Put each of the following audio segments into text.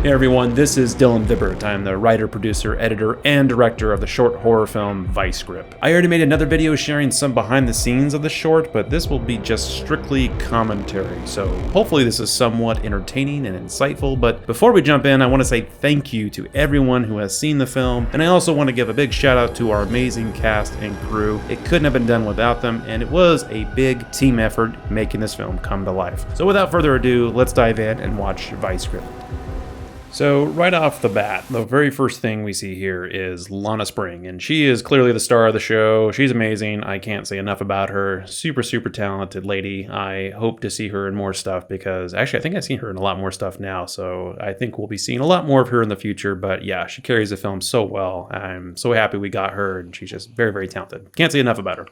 Hey everyone, this is Dylan Vibert. I'm the writer, producer, editor, and director of the short horror film Vice Grip. I already made another video sharing some behind the scenes of the short, but this will be just strictly commentary, so hopefully this is somewhat entertaining and insightful. But before we jump in, I want to say thank you to everyone who has seen the film, and I also want to give a big shout out to our amazing cast and crew. It couldn't have been done without them, and it was a big team effort making this film come to life. So without further ado, let's dive in and watch Vice Grip. So right off the bat, the very first thing we see here is Lana Spring, and she is clearly the star of the show. She's amazing. I can't say enough about her. Super, super talented lady. I hope to see her in more stuff because actually I think I've seen her in a lot more stuff now, so I think we'll be seeing a lot more of her in the future. But yeah, she carries the film so well. I'm so happy we got her, and she's just very, very talented. Can't say enough about her.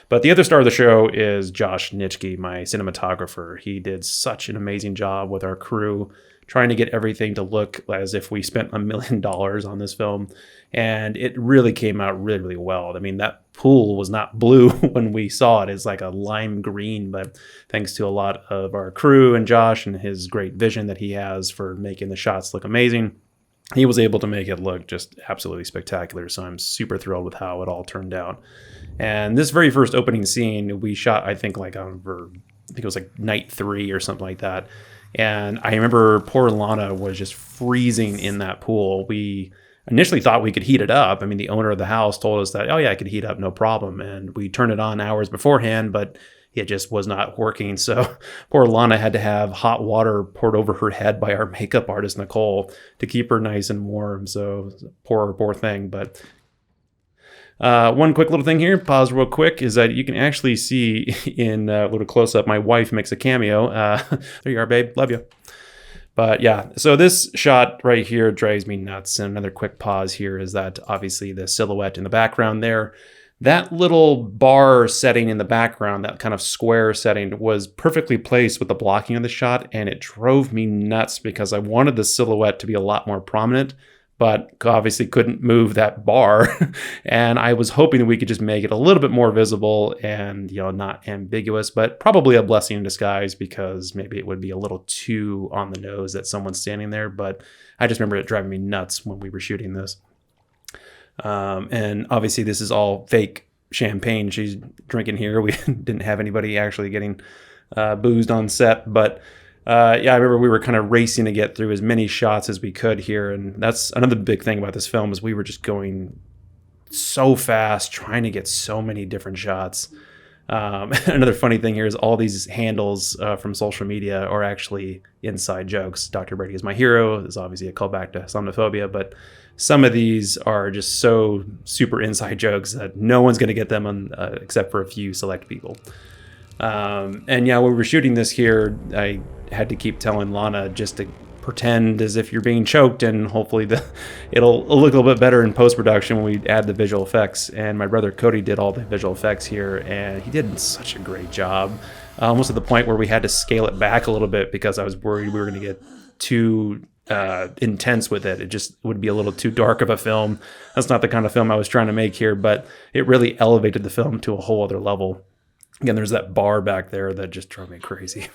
But the other star of the show is Josh Nitschke, my cinematographer. He did such an amazing job with our crew, trying to get everything to look as if we spent $1 million on this film. And it really came out really, really well. I mean, that pool was not blue when we saw it. It's like a lime green, but thanks to a lot of our crew and Josh and his great vision that he has for making the shots look amazing, he was able to make it look just absolutely spectacular. So I'm super thrilled with how it all turned out. And this very first opening scene, we shot, I think it was like night 3 or something like that. And I remember poor Lana was just freezing in that pool. We initially thought we could heat it up. I mean, the owner of the house told us that, oh yeah, I could heat up, no problem. And we turned it on hours beforehand, but it just was not working. So poor Lana had to have hot water poured over her head by our makeup artist, Nicole, to keep her nice and warm. So poor thing. But one quick little thing here, pause real quick, is that you can actually see in a little close-up, my wife makes a cameo. There you are, babe. Love you. But yeah, so this shot right here drives me nuts. And another quick pause here is that obviously the silhouette in the background there, that little bar setting in the background, that kind of square setting, was perfectly placed with the blocking of the shot, and it drove me nuts because I wanted the silhouette to be a lot more prominent, but obviously couldn't move that bar. And I was hoping that we could just make it a little bit more visible and, not ambiguous, but probably a blessing in disguise because maybe it would be a little too on the nose that someone's standing there. But I just remember it driving me nuts when we were shooting this. And obviously this is all fake champagne she's drinking here. We didn't have anybody actually getting boozed on set, but I remember we were kind of racing to get through as many shots as we could here. And that's another big thing about this film is we were just going so fast, trying to get so many different shots. Another funny thing here is all these handles from social media are actually inside jokes. Dr. Brady is my hero is obviously a callback to somnophobia, but some of these are just so super inside jokes that no one's going to get them except for a few select people. And yeah, when we were shooting this here, I had to keep telling Lana just to pretend as if you're being choked, and hopefully it'll look a little bit better in post-production when we add the visual effects. And my brother Cody did all the visual effects here, and he did such a great job, almost to the point where we had to scale it back a little bit because I was worried we were going to get too intense with it. It just would be a little too dark of a film. That's not the kind of film I was trying to make here, but it really elevated the film to a whole other level. Again, there's that bar back there that just drove me crazy.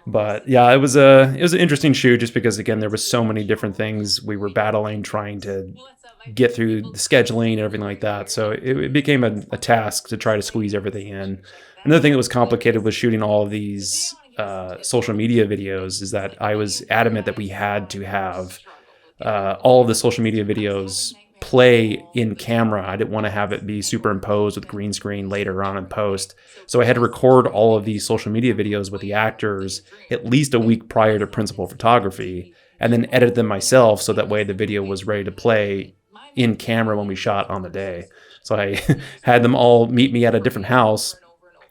but yeah, it was an interesting shoot just because, again, there was so many different things we were battling, trying to get through the scheduling and everything like that. So it became a task to try to squeeze everything in. Another thing that was complicated with shooting all of these social media videos is that I was adamant that we had to have all of the social media videos play in camera. I didn't want to have it be superimposed with green screen later on in post. So I had to record all of these social media videos with the actors at least a week prior to principal photography, and then edit them myself so that way the video was ready to play in camera when we shot on the day. So I had them all meet me at a different house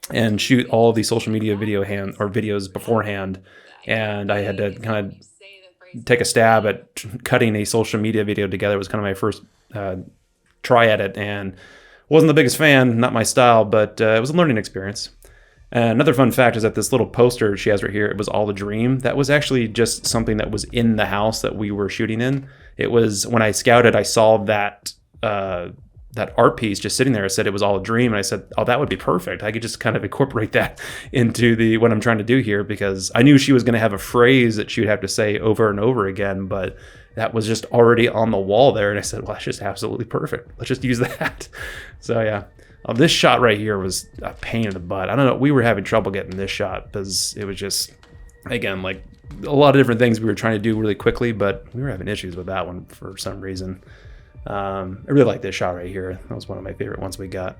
and shoot all of these social media videos beforehand. And I had to kind of take a stab at cutting a social media video together. It was kind of my first try at it, and wasn't the biggest fan, not my style, but it was a learning experience. And another fun fact is that this little poster she has right here, it was all a dream. That was actually just something that was in the house that we were shooting in. It was when I scouted, I saw that that art piece just sitting there. I said it was all a dream, and I said, oh, that would be perfect. I could just kind of incorporate that into what I'm trying to do here, because I knew she was going to have a phrase that she would have to say over and over again, but that was just already on the wall there. And I said, well, that's just absolutely perfect. Let's just use that. So yeah, this shot right here was a pain in the butt. I don't know. We were having trouble getting this shot because it was just, again, like a lot of different things we were trying to do really quickly, but we were having issues with that one for some reason. I really like this shot right here. That was one of my favorite ones we got.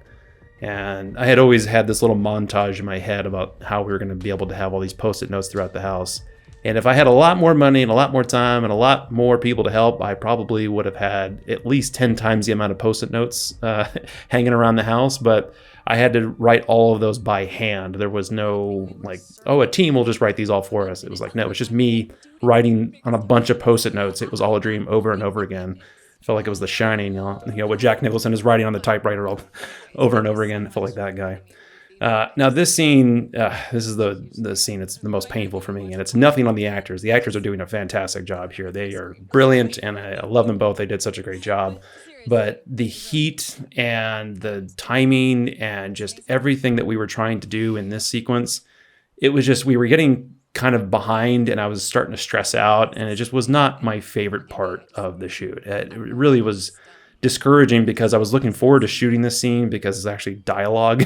And I had always had this little montage in my head about how we were going to be able to have all these Post-it notes throughout the house. And if I had a lot more money and a lot more time and a lot more people to help, I probably would have had at least 10 times the amount of Post-it notes hanging around the house. But I had to write all of those by hand. There was no like, oh, a team will just write these all for us. It was like, no, it's just me writing on a bunch of Post-it notes. It was all a dream over and over again. Felt like it was The Shining, what Jack Nicholson is writing on the typewriter over and over again. I felt like that guy. Now this scene, this is the scene that's the most painful for me, and it's nothing on the actors. The actors are doing a fantastic job here. They are brilliant, and I love them both. They did such a great job. But the heat and the timing and just everything that we were trying to do in this sequence, it was just, we were getting kind of behind, and I was starting to stress out, and it just was not my favorite part of the shoot. It really was discouraging because I was looking forward to shooting this scene because it's actually dialogue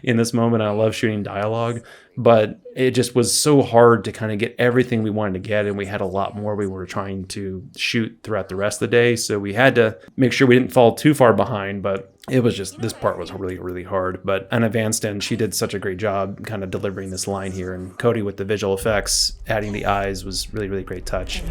in this moment. I love shooting dialogue, but it just was so hard to kind of get everything we wanted to get, and we had a lot more we were trying to shoot throughout the rest of the day, so we had to make sure we didn't fall too far behind. But it was just, this part was really, really hard. But Anna Vanston, she did such a great job kind of delivering this line here, and Cody with the visual effects, adding the eyes was really, really great touch.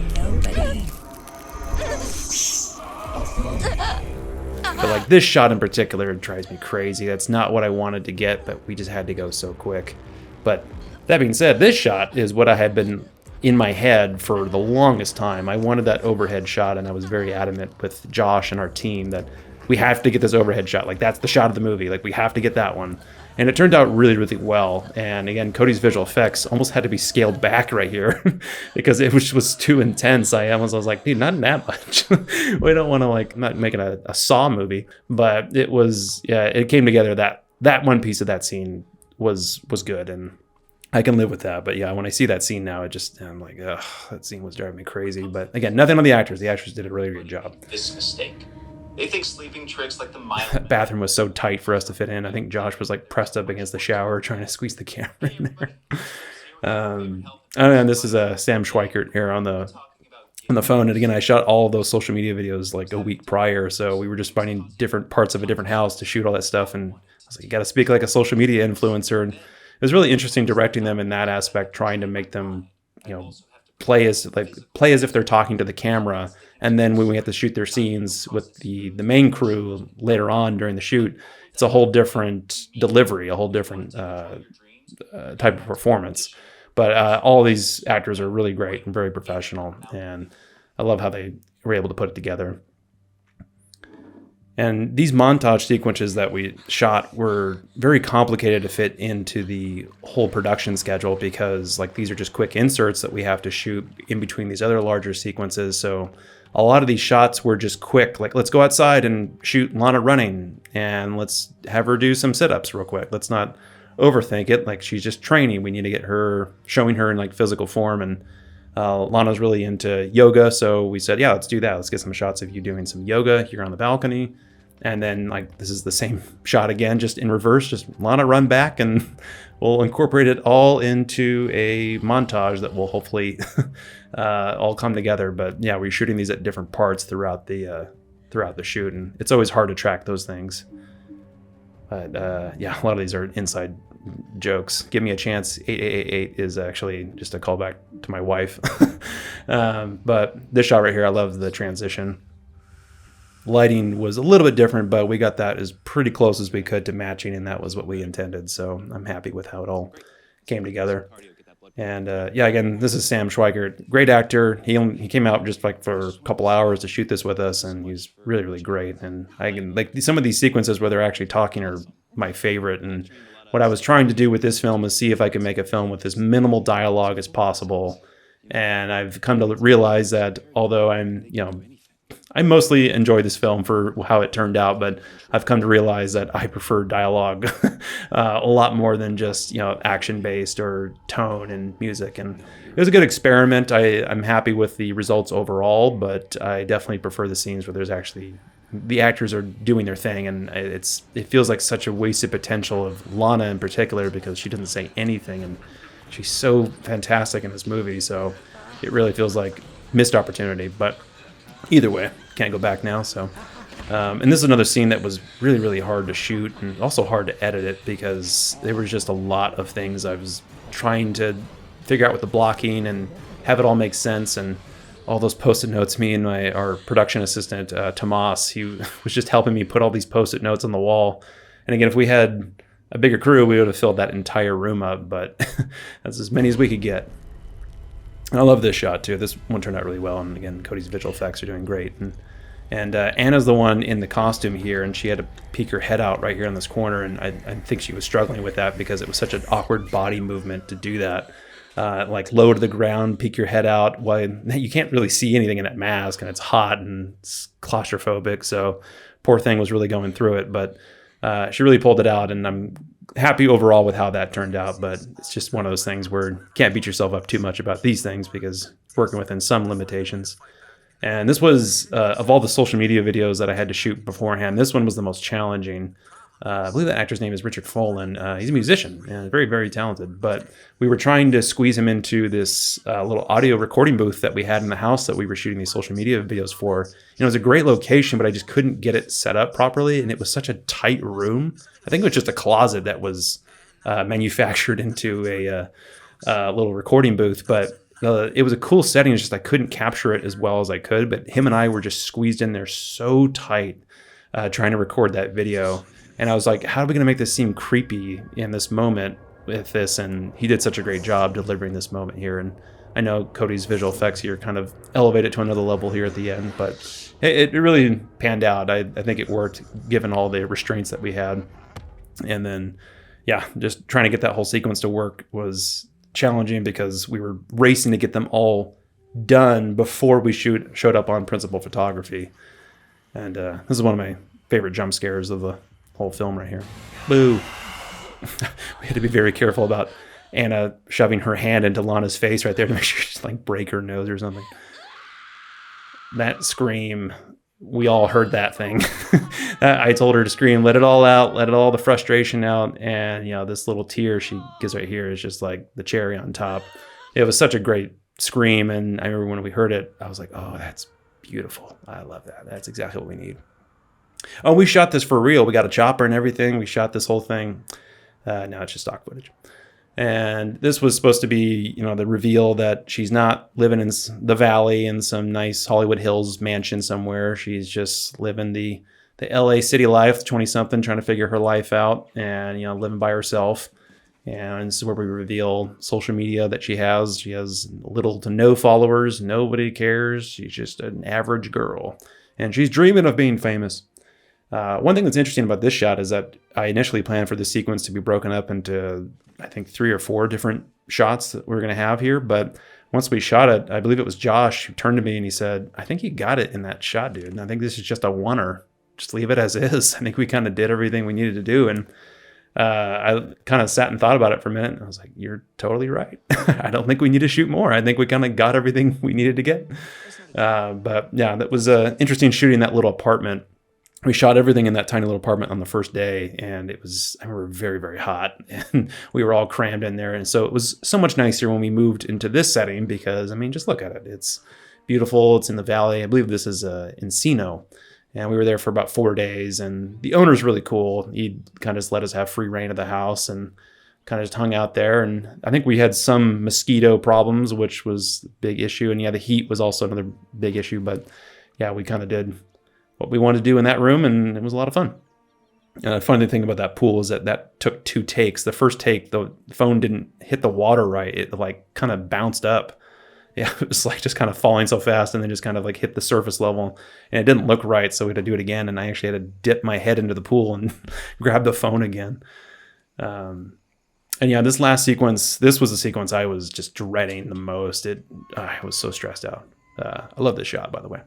But like this shot in particular, it drives me crazy. That's not what I wanted to get, but we just had to go so quick. But that being said, this shot is what I had been in my head for the longest time. I wanted that overhead shot, and I was very adamant with Josh and our team that we have to get this overhead shot. Like, that's the shot of the movie. Like, we have to get that one. And it turned out really, really well. And again, Cody's visual effects almost had to be scaled back right here because it was too intense. I was like, dude, not that much. We don't want to, like, I'm not making a Saw movie, but it was, yeah, it came together. That one piece of that scene was good, and I can live with that. But yeah, when I see that scene now, I'm like, ugh, that scene was driving me crazy. But again, nothing on the actors. The actors did a really good job. This mistake. They think sleeping tricks like the milestone. Bathroom was so tight for us to fit in. I think Josh was like pressed up against the shower trying to squeeze the camera in there. And this is Sam Schweikert here on the phone. And again, I shot all of those social media videos like a week prior. So we were just finding different parts of a different house to shoot all that stuff. And I was like, you got to speak like a social media influencer. And it was really interesting directing them in that aspect, trying to make them, play as if they're talking to the camera. And then when we have to shoot their scenes with the main crew later on during the shoot, it's a whole different delivery, a whole different type of performance. But all these actors are really great and very professional, and I love how they were able to put it together. And these montage sequences that we shot were very complicated to fit into the whole production schedule because, like, these are just quick inserts that we have to shoot in between these other larger sequences. So a lot of these shots were just quick, like, let's go outside and shoot Lana running, and let's have her do some sit-ups real quick. Let's not overthink it. Like, she's just training. We need to get her, showing her in, like, physical form. And Lana's really into yoga, so we said, yeah, let's do that. Let's get some shots of you doing some yoga here on the balcony. And then, like, this is the same shot again, just in reverse, just Lana run back, and we'll incorporate it all into a montage that will hopefully all come together. But yeah, we're shooting these at different parts throughout the shoot, and it's always hard to track those things. But yeah, a lot of these are inside jokes. Give me a chance. 8888 is actually just a callback to my wife. But this shot right here, I love the transition. Lighting was a little bit different, but we got that as pretty close as we could to matching, and that was what we intended. So I'm happy with how it all came together. And yeah, again, this is Sam Schweikert, great actor. He came out just like for a couple hours to shoot this with us, and he's really, really great. And I can, like, some of these sequences where they're actually talking are my favorite. And what I was trying to do with this film is see if I could make a film with as minimal dialogue as possible. And I've come to realize that although I mostly enjoyed this film for how it turned out, but I've come to realize that I prefer dialogue a lot more than just, you know, action-based or tone and music. And it was a good experiment. I'm happy with the results overall, but I definitely prefer the scenes where there's actually the actors are doing their thing, and it feels like such a wasted potential of Lana in particular because she doesn't say anything, and she's so fantastic in this movie. So it really feels like missed opportunity, but either way, can't go back now. So, and this is another scene that was really, really hard to shoot and also hard to edit it because there was just a lot of things I was trying to figure out with the blocking and have it all make sense. And all those post-it notes, me and our production assistant, Tomas, he was just helping me put all these post-it notes on the wall. And again, if we had a bigger crew, we would have filled that entire room up, but that's as many as we could get. And I love this shot too. This one turned out really well, and again, Cody's visual effects are doing great. And Anna's the one in the costume here, and she had to peek her head out right here in this corner, and I think she was struggling with that because it was such an awkward body movement to do that. Like low to the ground, peek your head out. Why you can't really see anything in that mask, and it's hot and it's claustrophobic. So poor thing was really going through it, but she really pulled it out, and I'm happy overall with how that turned out. But it's just one of those things where you can't beat yourself up too much about these things because working within some limitations. And this was, of all the social media videos that I had to shoot beforehand, this one was the most challenging. I believe that actor's name is Richard Folan. He's a musician and very, very talented. But we were trying to squeeze him into this little audio recording booth that we had in the house that we were shooting these social media videos for. You know, it was a great location, but I just couldn't get it set up properly. And it was such a tight room. I think it was just a closet that was manufactured into a little recording booth. But it was a cool setting. It's just I couldn't capture it as well as I could. But him and I were just squeezed in there so tight trying to record that video. And I was like, how are we going to make this seem creepy in this moment with this? And he did such a great job delivering this moment here. And I know Cody's visual effects here kind of elevate it to another level here at the end, but it really panned out. I think it worked given all the restraints that we had. And then, yeah, just trying to get that whole sequence to work was challenging because we were racing to get them all done before we showed up on principal photography. And this is one of my favorite jump scares of the whole film right here. Boo. We had to be very careful about Anna shoving her hand into Lana's face right there to make sure she just like break her nose or something. That scream, we all heard that thing. I told her to scream, let it all out, let it all the frustration out. And, you know, this little tear she gives right here is just like the cherry on top. It was such a great scream. And I remember when we heard it, I was like, oh, that's beautiful. I love that. That's exactly what we need. Oh, we shot this for real. We got a chopper and everything. We shot this whole thing. Now it's just stock footage. And this was supposed to be, you know, the reveal that she's not living in the valley in some nice Hollywood Hills mansion somewhere. She's just living the LA city life, 20-something, trying to figure her life out and, you know, living by herself. And this is where we reveal social media that she has. She has little to no followers. Nobody cares. She's just an average girl. And she's dreaming of being famous. One thing that's interesting about this shot is that I initially planned for the sequence to be broken up into, I think, 3 or 4 different shots that we're going to have here. But once we shot it, I believe it was Josh who turned to me and he said, I think you got it in that shot, dude. And I think this is just a oneer. Just leave it as is. I think we kind of did everything we needed to do. And I kind of sat and thought about it for a minute. And I was like, you're totally right. I don't think we need to shoot more. I think we kind of got everything we needed to get. But yeah, that was interesting shooting that little apartment. We shot everything in that tiny little apartment on the first day, and it was, I remember, very, very hot, and we were all crammed in there. And so it was so much nicer when we moved into this setting because, I mean, just look at it. It's beautiful. It's in the valley. I believe this is Encino, and we were there for about 4 days, and the owner's really cool. He kind of just let us have free reign of the house and kind of just hung out there. And I think we had some mosquito problems, which was a big issue. And yeah, the heat was also another big issue, but yeah, we kind of did what we wanted to do in that room, and it was a lot of fun. Funny thing about that pool is that took 2 takes. The first take, the phone didn't hit the water right. It like kind of bounced up. Yeah, it was like just kind of falling so fast and then just kind of like hit the surface level, and it didn't look right. So we had to do it again, and I actually had to dip my head into the pool and grab the phone again. And yeah, this last sequence, this was the sequence I was just dreading the most. I was so stressed out. I love this shot, by the way.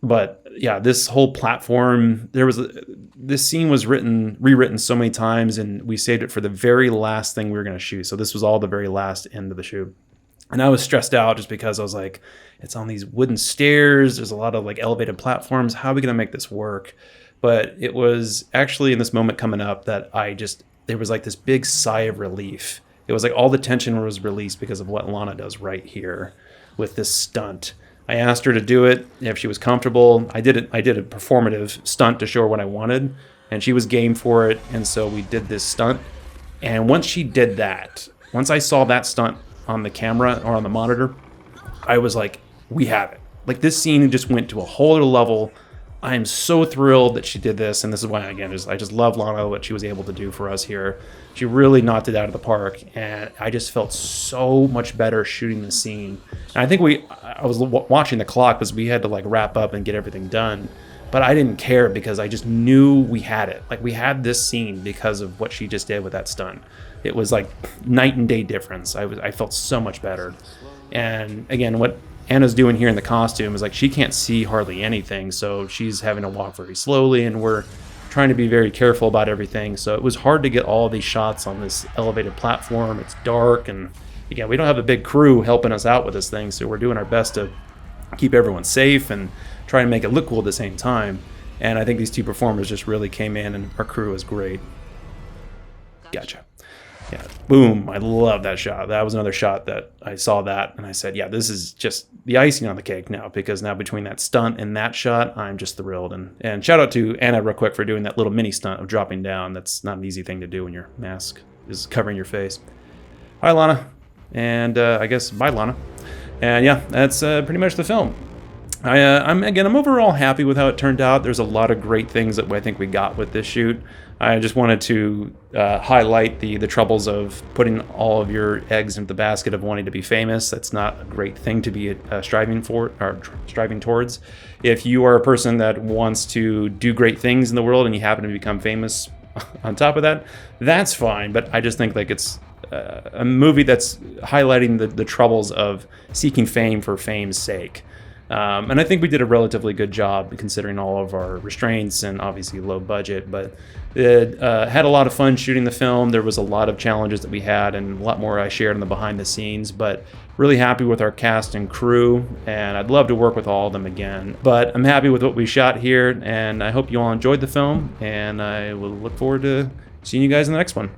But yeah, this whole platform, this scene was rewritten so many times, and we saved it for the very last thing we were going to shoot. So this was all the very last end of the shoot. And I was stressed out just because I was like, it's on these wooden stairs. There's a lot of like elevated platforms. How are we going to make this work? But it was actually in this moment coming up that there was like this big sigh of relief. It was like all the tension was released because of what Lana does right here with this stunt. I asked her to do it if she was comfortable. I did a performative stunt to show her what I wanted, and she was game for it. And so we did this stunt. And once she did that, once I saw that stunt on the camera or on the monitor, I was like, we have it. Like, this scene just went to a whole other level. I am so thrilled that she did this, and this is why, again, I just love Lana, what she was able to do for us here. She really knocked it out of the park, and I just felt so much better shooting the scene. And I think I was watching the clock because we had to like wrap up and get everything done, but I didn't care because I just knew we had it. Like, we had this scene because of what she just did with that stunt. It was like night and day difference. I felt so much better. And again, what Anna's doing here in the costume is like, she can't see hardly anything, so she's having to walk very slowly, and we're trying to be very careful about everything. So it was hard to get all these shots on this elevated platform. It's dark, and again, we don't have a big crew helping us out with this thing, so we're doing our best to keep everyone safe and try and make it look cool at the same time. And I think these two performers just really came in, and our crew is great. Gotcha. Yeah, boom. I love that shot. That was another shot that I saw that and I said, yeah, this is just the icing on the cake now, because now between that stunt and that shot, I'm just thrilled. And shout out to Anna real quick for doing that little mini stunt of dropping down. That's not an easy thing to do when your mask is covering your face. Hi, Lana. And I guess bye, Lana. And yeah, that's pretty much the film. I'm overall happy with how it turned out. There's a lot of great things that I think we got with this shoot. I just wanted to highlight the troubles of putting all of your eggs into the basket of wanting to be famous. That's not a great thing to be striving towards. If you are a person that wants to do great things in the world and you happen to become famous on top of that, that's fine. But I just think like it's a movie that's highlighting the troubles of seeking fame for fame's sake. And I think we did a relatively good job considering all of our restraints and obviously low budget, but it had a lot of fun shooting the film. There was a lot of challenges that we had and a lot more I shared in the behind the scenes, but really happy with our cast and crew, and I'd love to work with all of them again. But I'm happy with what we shot here, and I hope you all enjoyed the film, and I will look forward to seeing you guys in the next one.